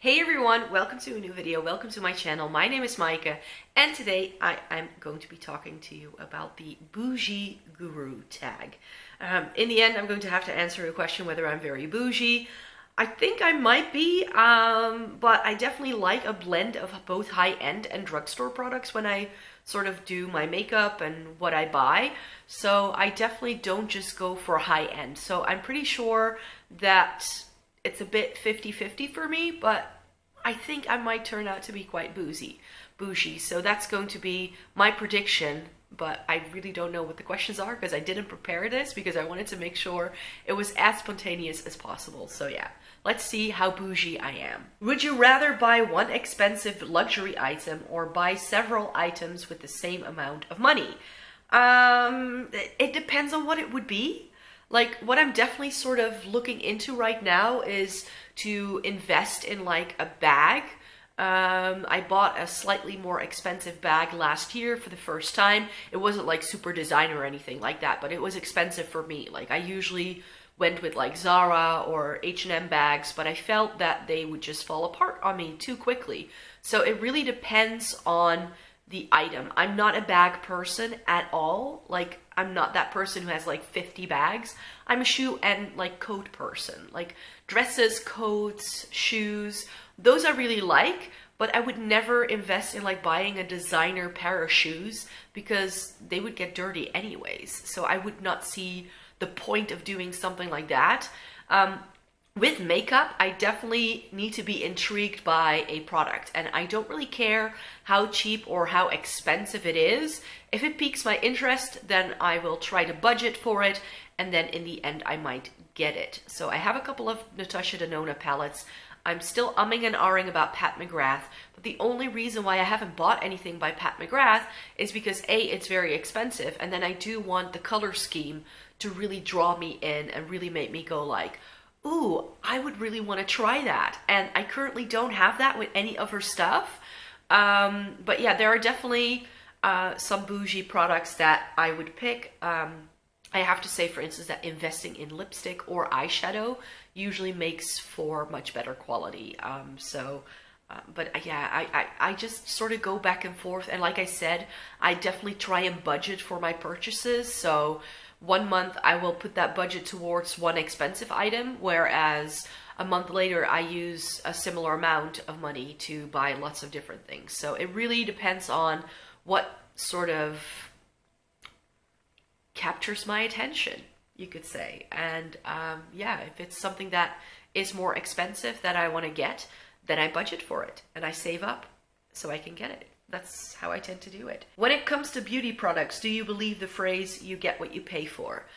Hey everyone, welcome to a new video, welcome to my channel. My name is Maaike and today I'm going to be talking to you about the BOUJEE GURU tag. In the end, I'm going to have to answer a question whether I'm very bougie. I think I might be, but I definitely like a blend of both high-end and drugstore products when I sort of do my makeup and what I buy. So I definitely don't just go for high-end. So I'm pretty sure that it's a bit 50-50 for me, but I think I might turn out to be quite bougie. So that's going to be my prediction, but I really don't know what the questions are because I didn't prepare this because I wanted to make sure it was as spontaneous as possible. So yeah, let's see how bougie I am. Would you rather buy one expensive luxury item or buy several items with the same amount of money? It depends on what it would be. Like, what I'm definitely sort of looking into right now is to invest in like a bag. I bought a slightly more expensive bag last year for the first time. It wasn't like super designer or anything like that, but it was expensive for me. Like, I usually went with like Zara or H&M bags, but I felt that they would just fall apart on me too quickly. So it really depends on the item. I'm not a bag person at all. Like, I'm not that person who has like 50 bags. I'm a shoe and like coat person. Like dresses, coats, shoes, those I really like, but I would never invest in like buying a designer pair of shoes because they would get dirty anyways. So I would not see the point of doing something like that. With makeup, I definitely need to be intrigued by a product, and I don't really care how cheap or how expensive it is. If it piques my interest, then I will try to budget for it, and then in the end I might get it. So I have a couple of Natasha Denona palettes. I'm still umming and ahhing about Pat McGrath, but the only reason why I haven't bought anything by Pat McGrath is because A, it's very expensive, and then I do want the color scheme to really draw me in and really make me go like, ooh, I would really want to try that. And I currently don't have that with any of her stuff. But yeah, there are definitely some bougie products that I would pick. I have to say, for instance, that investing in lipstick or eyeshadow usually makes for much better quality. But yeah, I just sort of go back and forth. And like I said, I definitely try and budget for my purchases. So 1 month I will put that budget towards one expensive item, whereas a month later I use a similar amount of money to buy lots of different things. So it really depends on what sort of captures my attention, you could say. And yeah, if it's something that is more expensive that I want to get, then I budget for it and I save up so I can get it. That's how I tend to do it. When it comes to beauty products, do you believe the phrase, you get what you pay for?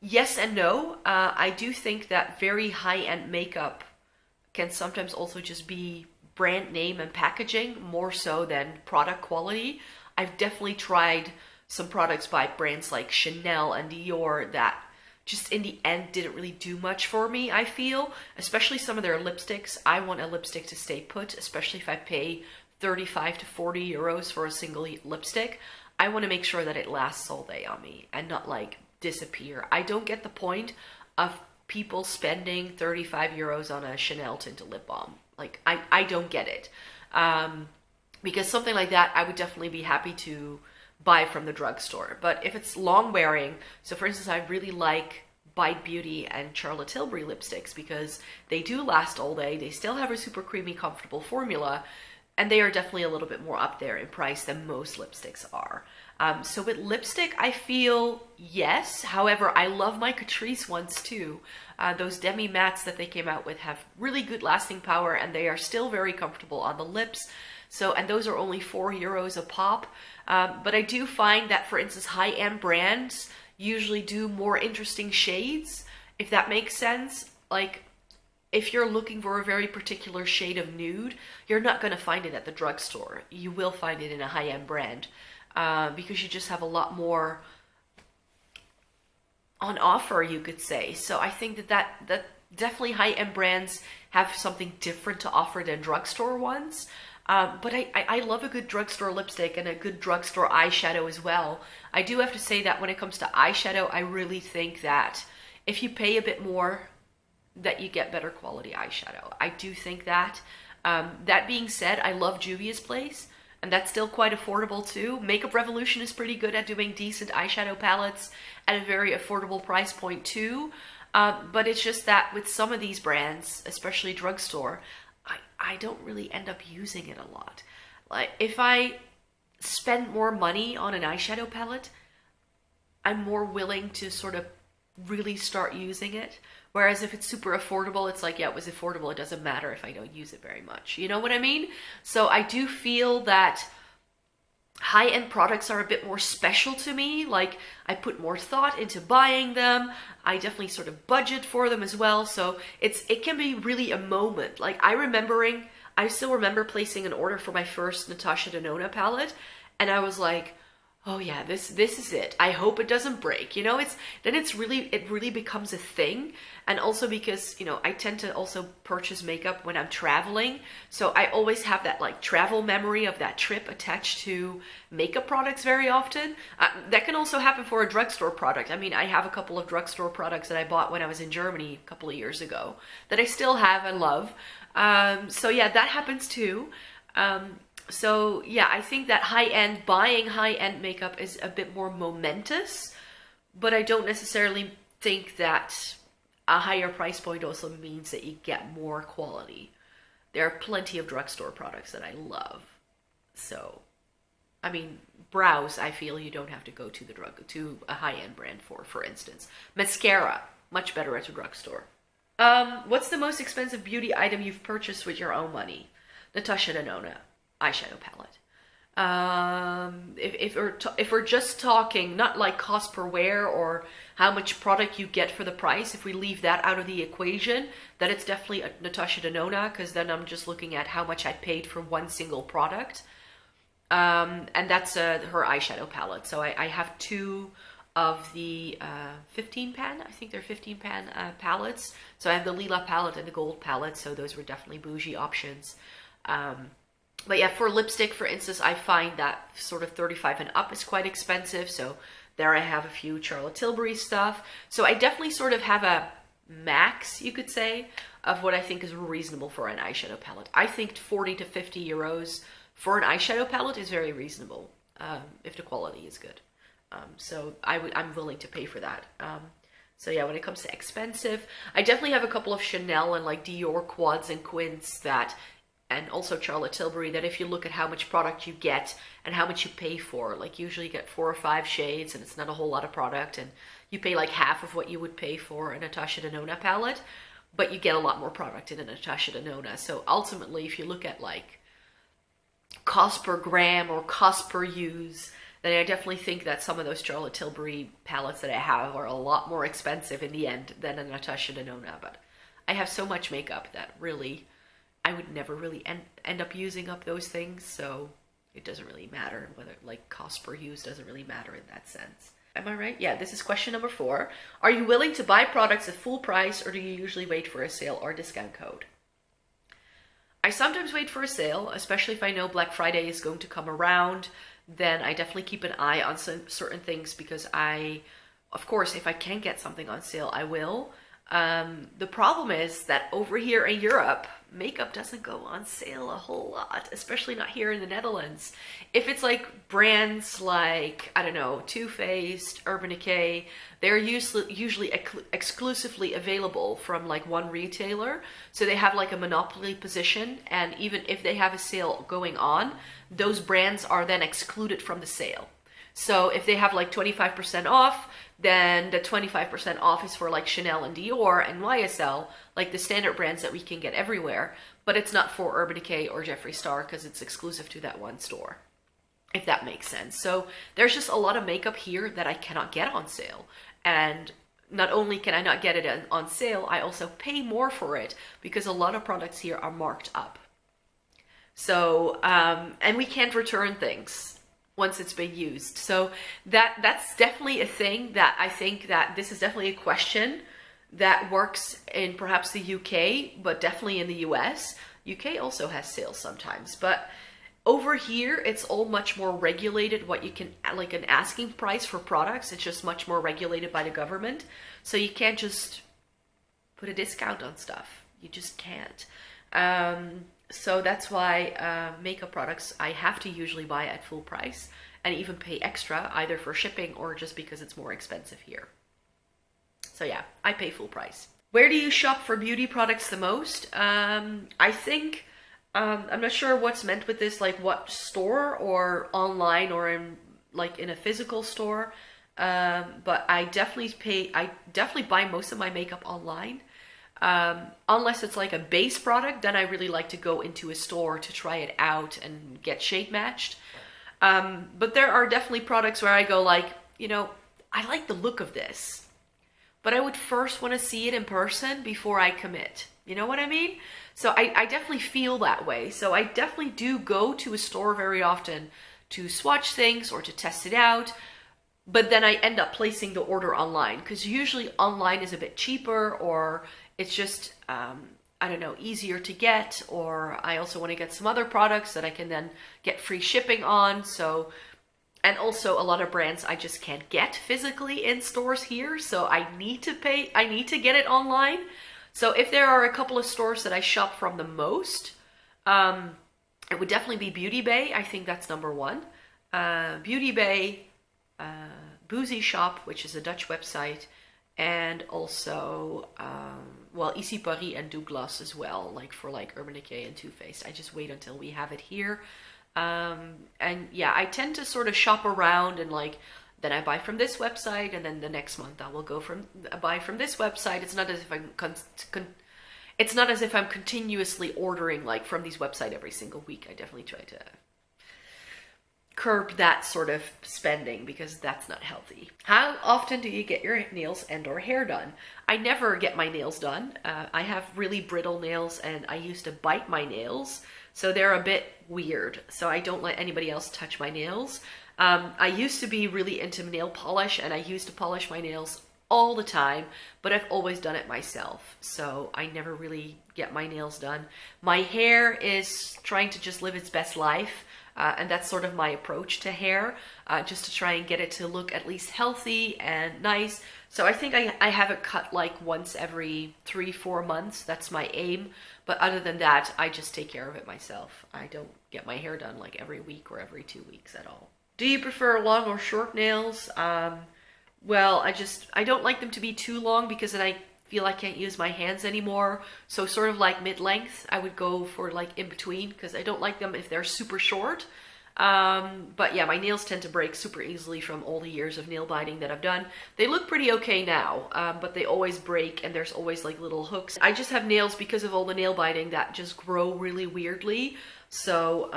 Yes and no. I do think that very high-end makeup can sometimes also just be brand name and packaging more so than product quality. I've definitely tried some products by brands like Chanel and Dior that just in the end didn't really do much for me, I feel. Especially some of their lipsticks. I want a lipstick to stay put, especially if I pay 35 to 40 euros for a single lipstick. I want to make sure that it lasts all day on me and not like disappear. I don't get the point of people spending 35 euros on a Chanel tinted lip balm. Like, I don't get it. Because something like that, I would definitely be happy to buy from the drugstore. But if it's long wearing, so for instance, I really like Bite Beauty and Charlotte Tilbury lipsticks because they do last all day. They still have a super creamy, comfortable formula, and they are definitely a little bit more up there in price than most lipsticks are. So with lipstick, I feel yes. However, I love my Catrice ones too. Those demi mattes that they came out with have really good lasting power, and they are still very comfortable on the lips. So, and those are only 4 euros a pop. But I do find that, for instance, high-end brands usually do more interesting shades, if that makes sense. Like, if you're looking for a very particular shade of nude, you're not going to find it at the drugstore. You will find it in a high-end brand because you just have a lot more on offer, you could say. So I think that definitely high-end brands have something different to offer than drugstore ones. But I love a good drugstore lipstick and a good drugstore eyeshadow as well. I do have to say that when it comes to eyeshadow, I really think that if you pay a bit more, that you get better quality eyeshadow. I do think that. That being said, I love Juvia's Place, and that's still quite affordable too. Makeup Revolution is pretty good at doing decent eyeshadow palettes at a very affordable price point too. But it's just that with some of these brands, especially drugstore, I don't really end up using it a lot. Like if I spend more money on an eyeshadow palette, I'm more willing to sort of really start using it. Whereas if it's super affordable, it's like, yeah, it was affordable. It doesn't matter if I don't use it very much. You know what I mean? So I do feel that high-end products are a bit more special to me. Like I put more thought into buying them. I definitely sort of budget for them as well. So it can be really a moment. Like I still remember placing an order for my first Natasha Denona palette, and I was like, oh yeah, this is it. I hope it doesn't break. You know, it really becomes a thing. And also because, you know, I tend to also purchase makeup when I'm traveling. So I always have that like travel memory of that trip attached to makeup products very often. That can also happen for a drugstore product. I mean, I have a couple of drugstore products that I bought when I was in Germany a couple of years ago that I still have and love. So yeah, that happens too. So yeah, I think that buying high-end makeup is a bit more momentous, but I don't necessarily think that a higher price point also means that you get more quality. There are plenty of drugstore products that I love. So, I mean, brows, I feel you don't have to go to a high-end brand for instance. Mascara, much better at a drugstore. What's the most expensive beauty item you've purchased with your own money? Natasha Denona eyeshadow palette. If we're just talking not like cost per wear or how much product you get for the price, if we leave that out of the equation, then it's definitely a Natasha Denona, because then I'm just looking at how much I paid for one single product. And that's her eyeshadow palette. So I have two of the 15 pan, I think they're 15 pan palettes. So I have the Lila palette and the gold palette, so those were definitely bougie options. But yeah, for lipstick, for instance, I find that sort of 35 and up is quite expensive. So there I have a few Charlotte Tilbury stuff. So I definitely sort of have a max, you could say, of what I think is reasonable for an eyeshadow palette. I think 40 to 50 euros for an eyeshadow palette is very reasonable, if the quality is good. So I'm willing to pay for that. So yeah, when it comes to expensive, I definitely have a couple of Chanel and like Dior quads and quints that, and also Charlotte Tilbury, that if you look at how much product you get and how much you pay for, like usually you get 4 or 5 shades and it's not a whole lot of product, and you pay like half of what you would pay for a Natasha Denona palette, but you get a lot more product in a Natasha Denona. So ultimately, if you look at like cost per gram or cost per use, then I definitely think that some of those Charlotte Tilbury palettes that I have are a lot more expensive in the end than a Natasha Denona. But I have so much makeup that really, I would never really end up using up those things, so it doesn't really matter whether, like, cost per use doesn't really matter in that sense. Am I right? Yeah, this is question number 4. Are you willing to buy products at full price, or do you usually wait for a sale or discount code? I sometimes wait for a sale, especially if I know Black Friday is going to come around. Then I definitely keep an eye on certain things, because of course, if I can get something on sale, I will. The problem is that over here in Europe, makeup doesn't go on sale a whole lot, especially not here in the Netherlands. If it's like brands like, I don't know, Too Faced, Urban Decay, they're usually exclusively available from like one retailer. So they have like a monopoly position, and even if they have a sale going on, those brands are then excluded from the sale. So if they have like 25% off, then the 25% off is for like Chanel and Dior and YSL, like the standard brands that we can get everywhere, but it's not for Urban Decay or Jeffree Star because it's exclusive to that one store, if that makes sense. So there's just a lot of makeup here that I cannot get on sale. And not only can I not get it on sale, I also pay more for it because a lot of products here are marked up. So, and we can't return things once it's been used. So that's definitely a thing that I think that this is definitely a question that works in perhaps the UK, but definitely in the US. UK also has sales sometimes, but over here, it's all much more regulated what you can, like an asking price for products. It's just much more regulated by the government. So you can't just put a discount on stuff. You just can't. So that's why makeup products I have to usually buy at full price and even pay extra either for shipping or just because it's more expensive here. So yeah, I pay full price. Where do you shop for beauty products the most? I think, I'm not sure what's meant with this, like what store or online or in a physical store. But I definitely buy most of my makeup online. Unless it's like a base product, then I really like to go into a store to try it out and get shade matched. But there are definitely products where I go like, you know, I like the look of this, but I would first want to see it in person before I commit. You know what I mean? So I definitely feel that way. So I definitely do go to a store very often to swatch things or to test it out. But then I end up placing the order online because usually online is a bit cheaper, or it's just, I don't know, easier to get, or I also want to get some other products that I can then get free shipping on. So, and also a lot of brands I just can't get physically in stores here. So I need to get it online. So if there are a couple of stores that I shop from the most, it would definitely be Beauty Bay. I think that's number one. Beauty Bay, BOUJEE Shop, which is a Dutch website, and also, well, Ici Paris and Douglas as well, like for like Urban Decay and Too Faced. I just wait until we have it here. And yeah, I tend to sort of shop around and like, then I buy from this website, and then the next month I will go buy from this website. It's not as if I'm continuously ordering like from these websites every single week. I definitely try to curb that sort of spending because that's not healthy. How often do you get your nails and or hair done? I never get my nails done. I have really brittle nails and I used to bite my nails, so they're a bit weird. So I don't let anybody else touch my nails. I used to be really into nail polish and I used to polish my nails all the time, but I've always done it myself. So I never really get my nails done. My hair is trying to just live its best life. And that's sort of my approach to hair, just to try and get it to look at least healthy and nice. So I think I have it cut like once every 3-4 months. That's my aim. But other than that, I just take care of it myself. I don't get my hair done like every week or every 2 weeks at all. Do you prefer long or short nails? Well, I don't like them to be too long because then I feel I can't use my hands anymore. So sort of like mid-length, I would go for like in between because I don't like them if they're super short. But yeah, my nails tend to break super easily from all the years of nail biting that I've done. They look pretty okay now, but they always break and there's always like little hooks. I just have nails because of all the nail biting that just grow really weirdly. So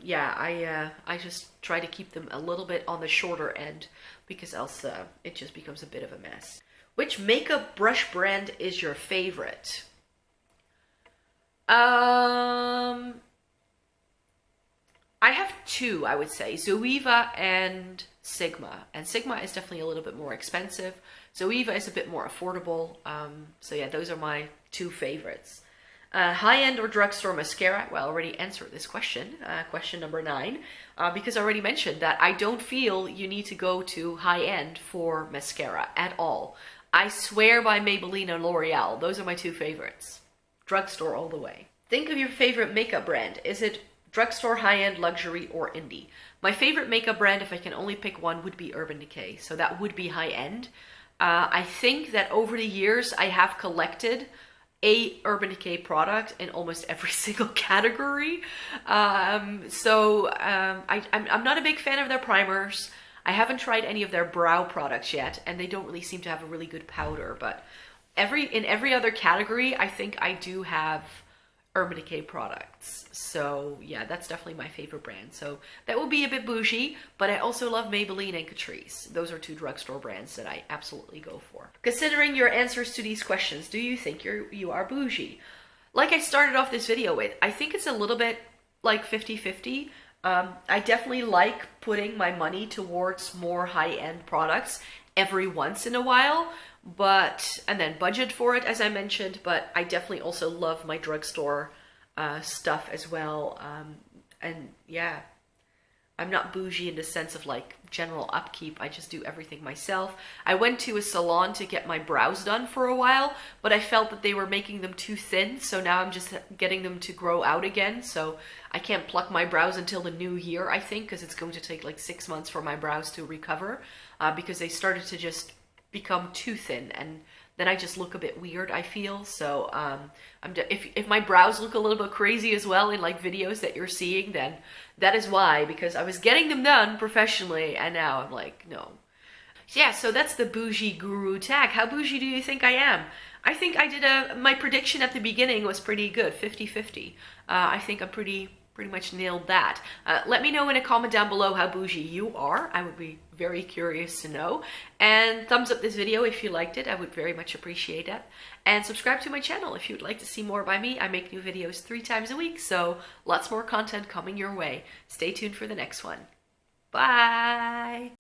yeah, I just try to keep them a little bit on the shorter end because else it just becomes a bit of a mess. Which makeup brush brand is your favorite? I have two, I would say, Zoeva and Sigma. And Sigma is definitely a little bit more expensive. Zoeva is a bit more affordable. So yeah, those are my two favorites. High-end or drugstore mascara? Well, I already answered this question, question number 9, because I already mentioned that I don't feel you need to go to high-end for mascara at all. I swear by Maybelline and L'Oreal. Those are my two favorites. Drugstore all the way. Think of your favorite makeup brand. Is it drugstore, high-end, luxury, or indie? My favorite makeup brand, if I can only pick one, would be Urban Decay. So that would be high-end. I think that over the years, I have collected a Urban Decay product in almost every single category. I'm not a big fan of their primers. I haven't tried any of their brow products yet, and they don't really seem to have a really good powder, but in every other category, I think I do have Urban Decay products. So yeah, that's definitely my favorite brand. So that will be a bit bougie, but I also love Maybelline and Catrice. Those are two drugstore brands that I absolutely go for. Considering your answers to these questions, do you think you are bougie? Like I started off this video with, I think it's a little bit like 50-50. I definitely like putting my money towards more high-end products every once in a while, and then budget for it, as I mentioned, but I definitely also love my drugstore stuff as well. And yeah, I'm not bougie in the sense of like general upkeep. I just do everything myself. I went to a salon to get my brows done for a while, but I felt that they were making them too thin, so now I'm just getting them to grow out again. So I can't pluck my brows until the new year, I think, because it's going to take like 6 months for my brows to recover, because they started to just become too thin, and then I just look a bit weird, I feel. So if my brows look a little bit crazy as well in like videos that you're seeing, then that is why, because I was getting them done professionally and now I'm like, no. Yeah, so that's the Bougie Guru tag. How bougie do you think I am? I think I did my prediction at the beginning was pretty good, 50-50. I think I'm pretty much nailed that. Let me know in a comment down below how bougie you are. I would be very curious to know. And thumbs up this video if you liked it. I would very much appreciate that. And subscribe to my channel if you'd like to see more by me. I make new videos 3 times a week, so lots more content coming your way. Stay tuned for the next one. Bye!